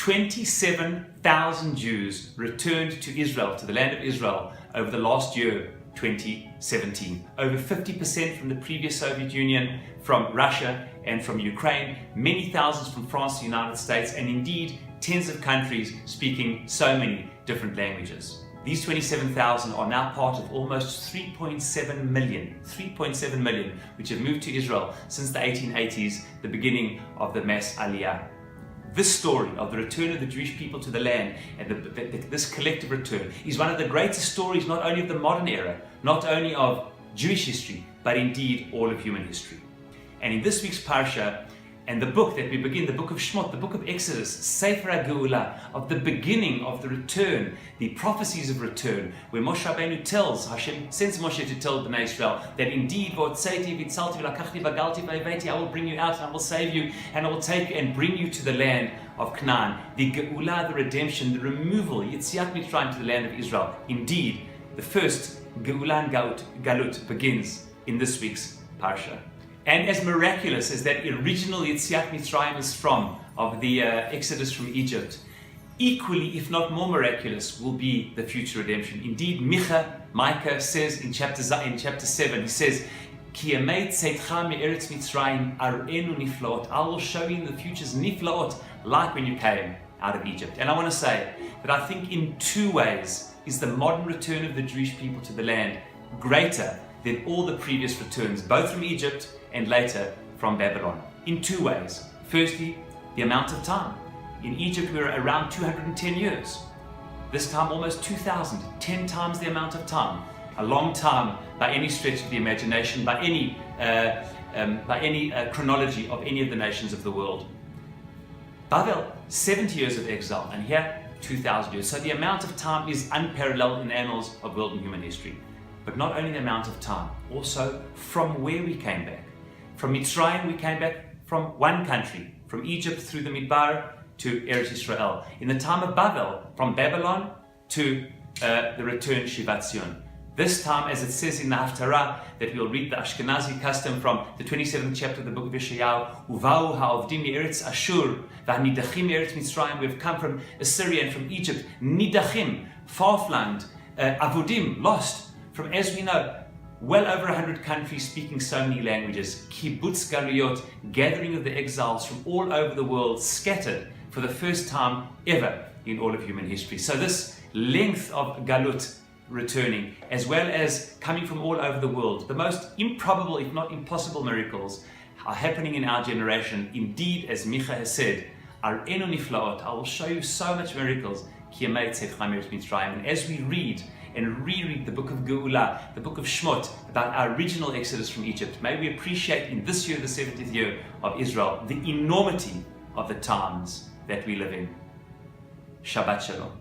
27,000 Jews returned to Israel, to the land of Israel, over the last year, 2017. Over 50% from the previous Soviet Union, from Russia and from Ukraine, many thousands from France, the United States, and indeed tens of countries speaking so many different languages. These 27,000 are now part of almost 3.7 million, which have moved to Israel since the 1880s, the beginning of the mass Aliya. This story of the return of the Jewish people to the land and this collective return is one of the greatest stories not only of the modern era, not only of Jewish history, but indeed all of human history. And in this week's Parsha, and the book that we begin, the Book of Shemot, the Book of Exodus, Sefer Geula, of the beginning of the return, the prophecies of return, where Moshe Rabbeinu tells, Hashem sends Moshe to tell Bnei Israel that indeed, I will bring you out and I will save you and I will take you and bring you to the land of Canaan. The Geula, the redemption, the removal, Yetziat Mitzrayim, to the land of Israel. Indeed, the first Geula and Galut begins in this week's Parsha. And as miraculous as that original Yetziat Mitzrayim is of the Exodus from Egypt, equally, if not more miraculous, will be the future redemption. Indeed, Micah says in chapter 7, he says, Ki yemei tzeitcha me'eretz Mitzrayim ar'enu niflaot. I will show you in the future's niflaot, like when you came out of Egypt. And I want to say that I think in two ways is the modern return of the Jewish people to the land greater than all the previous returns, both from Egypt and later from Babylon. In two ways. Firstly, the amount of time. In Egypt, we were around 210 years. This time, almost 2,000, 10 times the amount of time. A long time by any stretch of the imagination, by any chronology of any of the nations of the world. Babel, 70 years of exile, and here, 2,000 years. So the amount of time is unparalleled in the annals of world and human history. But not only the amount of time, also from where we came back. From Mitzrayim, we came back from one country, from Egypt through the Midbar to Eretz Israel. In the time of Babel, from Babylon to the return Shivat Zion. This time, as it says in the Haftarah, that we'll read the Ashkenazi custom from the 27th chapter of the Book of Yeshayahu, Uvau ha'ovdim me'eretz Ashur, v'hanidachim me'eretz Mitzrayim. We have come from Assyria and from Egypt, nidachim, far-flung, avodim, lost, from, as we know, well over 100 countries speaking so many languages, kibbutz galuyot, gathering of the exiles from all over the world, scattered for the first time ever in all of human history. So this length of galut returning, as well as coming from all over the world, the most improbable, if not impossible miracles are happening in our generation. Indeed, as Micha has said, Ar'enu niflaot, I will show you so much miracles, ki yemei tzeitcha me'eretz Mitzrayim. And as we read and reread the Book of Geula, the Book of Shemot, about our original exodus from Egypt, may we appreciate in this year, the 70th year of Israel, the enormity of the times that we live in. Shabbat Shalom.